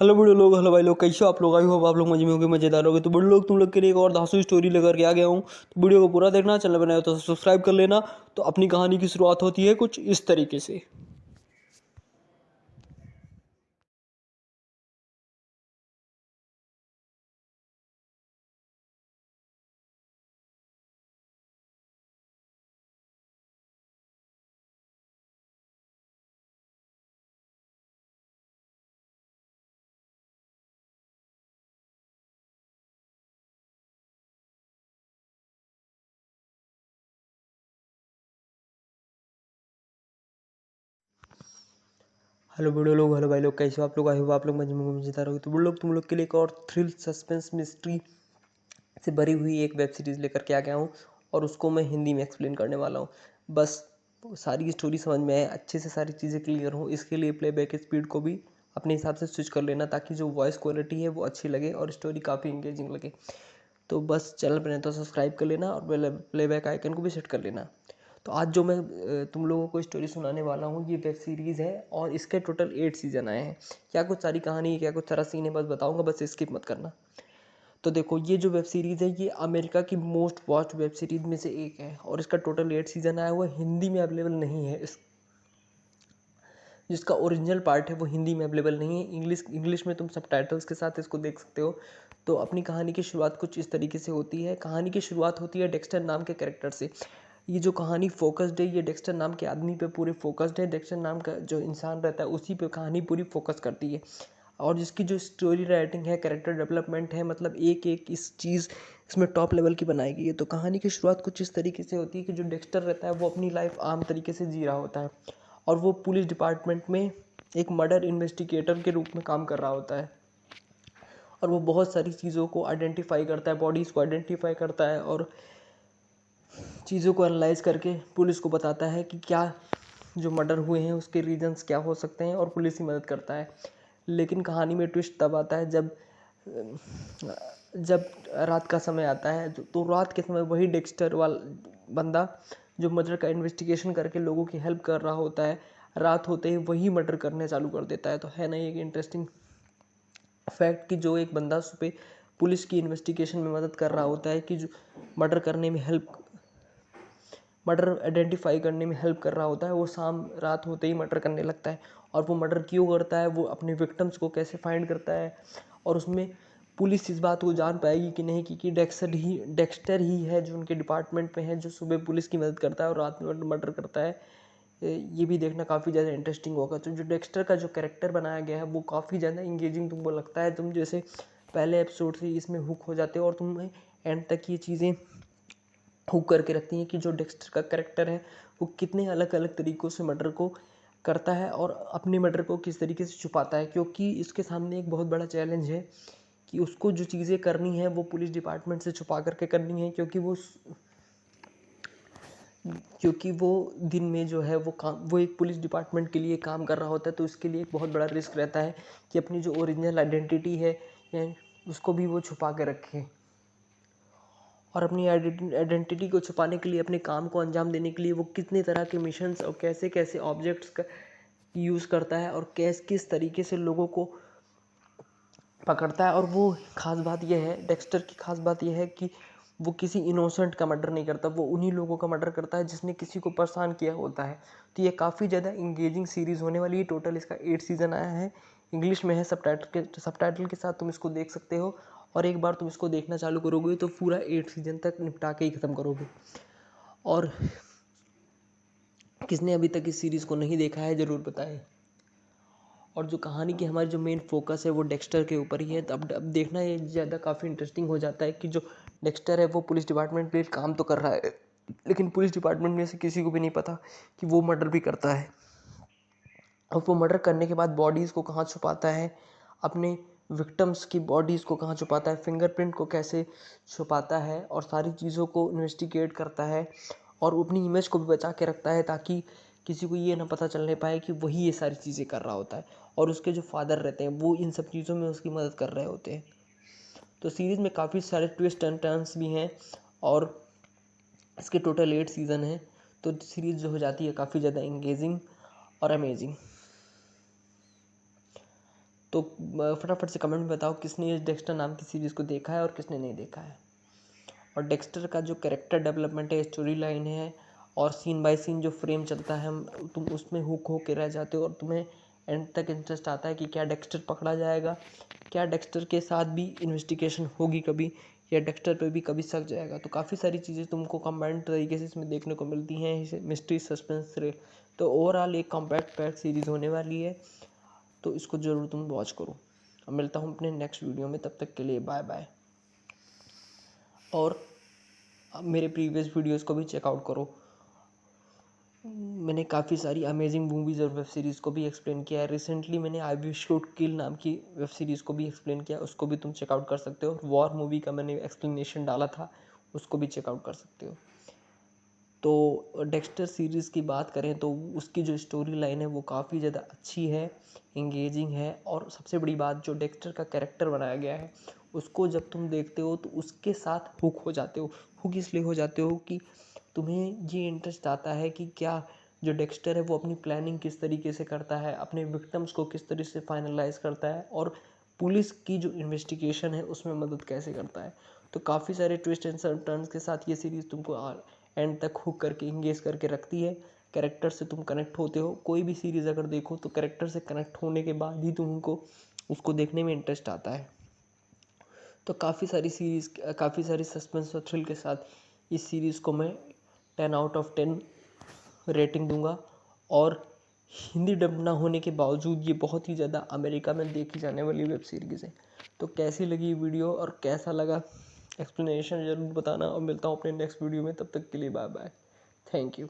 Hello बड़े लोग, hello भाई लोग, कैसे हो आप लोग? आई होप आप लोग मजे में होंगे, मजेदार होंगे। तो बड़े लोग, तुम लोग के लिए एक और धांसू स्टोरी लेकर के आ गया हूँ। तो वीडियो को पूरा देखना, चैनल बनाया तो सब्सक्राइब कर लेना। तो अपनी कहानी की शुरुआत होती है कुछ इस तरीके से। हेलो बड़े लोग, हेलो भाई लोग, कैसे हो आप लोग? आई होप आप लोग मजे में होंगे, मजेदार होंगे। तो बड़े लोग, तुम लोग के लिए एक और थ्रिल सस्पेंस मिस्ट्री से भरी हुई एक वेब सीरीज़ लेकर के आ गया हूँ। और उसको मैं हिंदी में एक्सप्लेन करने वाला हूँ। बस सारी स्टोरी समझ में आए, अच्छे से सारी चीज़ें क्लियर हों, इसके लिए प्लेबैक स्पीड को भी अपने हिसाब से स्विच कर लेना, ताकि जो वॉइस क्वालिटी है वो अच्छी लगे और स्टोरी काफ़ी इंगेजिंग लगे। तो बस चैनल पर नहीं तो सब्सक्राइब कर लेना और प्लेबैक आइकन को भी सेट कर लेना। तो आज जो मैं तुम लोगों को स्टोरी सुनाने वाला हूँ, ये वेब सीरीज़ है और इसके टोटल 8 सीज़न आए हैं। क्या कुछ सारी कहानी, क्या कुछ सारा सीन है, बस बताऊँगा, बस स्किप मत करना। तो देखो, ये जो वेब सीरीज़ है ये अमेरिका की मोस्ट वॉच्ड वेब सीरीज में से एक है और इसका टोटल 8 सीज़न आया हुआ है। हिंदी में अवेलेबल नहीं है। जिसका ओरिजिनल पार्ट है वो हिंदी में अवेलेबल नहीं है। इंग्लिश में तुम सबटाइटल्स के साथ इसको देख सकते हो। तो अपनी कहानी की शुरुआत कुछ इस तरीके से होती है। कहानी की शुरुआत होती है डेक्स्टर नाम के कैरेक्टर से। ये जो कहानी फोकस्ड है, ये डेक्स्टर नाम के आदमी पे पूरी फोकस्ड है। डेक्स्टर नाम का जो इंसान रहता है उसी पे कहानी पूरी फोकस करती है। और जिसकी जो स्टोरी राइटिंग है, कैरेक्टर डेवलपमेंट है, मतलब एक एक इस चीज़ इसमें टॉप लेवल की बनाई गई है। तो कहानी की शुरुआत कुछ इस तरीके से होती है कि जो डेक्स्टर रहता है वो अपनी लाइफ आम तरीके से जी रहा होता है और वो पुलिस डिपार्टमेंट में एक मर्डर इन्वेस्टिगेटर के रूप में काम कर रहा होता है। और वो बहुत सारी चीज़ों को आइडेंटिफाई करता है, बॉडीज़ को आइडेंटिफाई करता है और चीज़ों को एनालाइज करके पुलिस को बताता है कि क्या जो मर्डर हुए हैं उसके रीजंस क्या हो सकते हैं, और पुलिस की मदद करता है। लेकिन कहानी में ट्विस्ट तब आता है जब रात का समय आता है। तो रात के समय वही डेक्स्टर वाला बंदा जो मर्डर का इन्वेस्टिगेशन करके लोगों की हेल्प कर रहा होता है, रात होते ही वही मर्डर करने चालू कर देता है। तो है ना ये एक इंटरेस्टिंग फैक्ट कि जो एक बंदा सुबह पुलिस की इन्वेस्टिगेशन में मदद कर रहा होता है, कि जो मर्डर करने में हेल्प मर्डर आइडेंटिफाई करने में हेल्प कर रहा होता है, वो शाम रात होते ही मर्डर करने लगता है। और वो मर्डर क्यों करता है, वो अपने विक्टिम्स को कैसे फाइंड करता है, और उसमें पुलिस इस बात को जान पाएगी कि नहीं कि डेक्स्टर ही है जो उनके डिपार्टमेंट में है, जो सुबह पुलिस की मदद करता है और रात में मर्डर करता है। ये भी देखना काफ़ी ज़्यादा इंटरेस्टिंग होगा। तो जो डेक्स्टर का जो कैरेक्टर बनाया गया है वो काफ़ी ज़्यादा इंगेजिंग तुमको लगता है। तुम जैसे पहले एपिसोड से इसमें हुक हो जाते हो और तुम्हें एंड तक ये चीज़ें हुक करके रखती हैं कि जो डेक्स्टर का कैरेक्टर है वो कितने अलग अलग तरीक़ों से मर्डर को करता है और अपने मर्डर को किस तरीके से छुपाता है। क्योंकि इसके सामने एक बहुत बड़ा चैलेंज है कि उसको जो चीज़ें करनी है वो पुलिस डिपार्टमेंट से छुपा करके करनी है, क्योंकि वो दिन में जो है वो एक पुलिस डिपार्टमेंट के लिए काम कर रहा होता है। तो इसके लिए एक बहुत बड़ा रिस्क रहता है कि अपनी जो ओरिजिनल आइडेंटिटी है या उसको भी वो छुपा के रखे। और अपनी आइडेंटिटी को छुपाने के लिए, अपने काम को अंजाम देने के लिए वो कितने तरह के मिशंस और कैसे कैसे ऑब्जेक्ट्स का यूज़ करता है और किस तरीके से लोगों को पकड़ता है। और वो ख़ास बात यह है, डेक्स्टर की ख़ास बात यह है कि वो किसी इनोसेंट का मर्डर नहीं करता, वो उन्हीं लोगों का मर्डर करता है जिसने किसी को परेशान किया होता है। तो ये काफ़ी ज़्यादा इंगेजिंग सीरीज़ होने वाली है। टोटल इसका 8 सीज़न आया है। इंग्लिश में है, सबटाइटल के साथ तुम इसको देख सकते हो। और एक बार तुम इसको देखना चालू करोगे तो पूरा 8 सीज़न तक निपटा के ही ख़त्म करोगे। और किसने अभी तक इस सीरीज़ को नहीं देखा है ज़रूर बताएं। और जो कहानी की हमारी जो मेन फोकस है वो डेक्स्टर के ऊपर ही है। तो अब देखना ये ज़्यादा काफ़ी इंटरेस्टिंग हो जाता है कि जो डेक्स्टर है वो पुलिस डिपार्टमेंट में काम तो कर रहा है, लेकिन पुलिस डिपार्टमेंट में से किसी को भी नहीं पता कि वो मर्डर भी करता है। और वो मर्डर करने के बाद बॉडीज़ को कहाँ छुपाता है, अपने विक्टिम्स की बॉडीज़ को कहाँ छुपाता है, फिंगरप्रिंट को कैसे छुपाता है, और सारी चीज़ों को इन्वेस्टिगेट करता है और अपनी इमेज को भी बचा के रखता है, ताकि किसी को ये ना पता चलने पाए कि वही ये सारी चीज़ें कर रहा होता है। और उसके जो फादर रहते हैं वो इन सब चीज़ों में उसकी मदद कर रहे होते हैं। तो सीरीज़ में काफ़ी सारे ट्विस्ट एंड टर्न्स भी हैं और इसके टोटल 8 सीज़न हैं। तो सीरीज़ जो हो जाती है काफ़ी ज़्यादा इंगेजिंग और अमेजिंग। तो फटाफट से कमेंट में बताओ किसने इस डेक्स्टर नाम की सीरीज़ को देखा है और किसने नहीं देखा है। और डेक्स्टर का जो कैरेक्टर डेवलपमेंट है, स्टोरी लाइन है और सीन बाय सीन जो फ्रेम चलता है, तुम उसमें हुक हो के रह जाते हो और तुम्हें एंड तक इंटरेस्ट आता है कि क्या डेक्स्टर पकड़ा जाएगा, क्या डेक्स्टर के साथ भी इन्वेस्टिगेशन होगी कभी, या डेक्स्टर पे भी कभी शक जाएगा। तो काफ़ी सारी चीज़ें तुमको कंबाइंड तरीके से इसमें देखने को मिलती हैं, इसे मिस्ट्री, सस्पेंस, थ्रिल। तो ओवरऑल एक कॉम्पैक्ट पैक सीरीज़ होने वाली है, तो इसको ज़रूर तुम वॉच करो। अब मिलता हूँ अपने नेक्स्ट वीडियो में, तब तक के लिए बाय बाय। और मेरे प्रीवियस वीडियोस को भी चेकआउट करो, मैंने काफ़ी सारी अमेजिंग मूवीज़ और वेब सीरीज़ को भी एक्सप्लेन किया है। रिसेंटली मैंने आई विल शूट किल नाम की वेब सीरीज़ को भी एक्सप्लेन किया, उसको भी तुम चेकआउट कर सकते हो। वॉर मूवी का मैंने एक्सप्लेनेशन डाला था, उसको भी चेकआउट कर सकते हो। तो डेक्स्टर सीरीज़ की बात करें तो उसकी जो स्टोरी लाइन है वो काफ़ी ज़्यादा अच्छी है, इंगेजिंग है। और सबसे बड़ी बात, जो डेक्स्टर का कैरेक्टर बनाया गया है उसको जब तुम देखते हो तो उसके साथ हुक हो जाते हो। हुक इसलिए हो जाते हो कि तुम्हें ये इंटरेस्ट आता है कि क्या जो डेक्स्टर है वो अपनी प्लानिंग किस तरीके से करता है, अपने विक्टिम्स को किस तरह से फाइनलाइज करता है, और पुलिस की जो इन्वेस्टिगेशन है उसमें मदद कैसे करता है। तो काफ़ी सारे ट्विस्ट एंड टर्न्स के साथ ये सीरीज़ तुमको एंड तक हुक करके इंगेज करके रखती है। कैरेक्टर से तुम कनेक्ट होते हो। कोई भी सीरीज़ अगर देखो तो कैरेक्टर से कनेक्ट होने के बाद ही तुमको उसको देखने में इंटरेस्ट आता है। तो काफ़ी सारी सस्पेंस और थ्रिल के साथ इस सीरीज़ को मैं 10/10 रेटिंग दूंगा। और हिंदी डब ना होने के बावजूद ये बहुत ही ज़्यादा अमेरिका में देखी जाने वाली वेब सीरीज़ है। तो कैसी लगी वीडियो और कैसा लगा एक्सप्लेनेशन ज़रूर बताना, और मिलता हूँ अपने नेक्स्ट वीडियो में। तब तक के लिए बाय बाय, थैंक यू।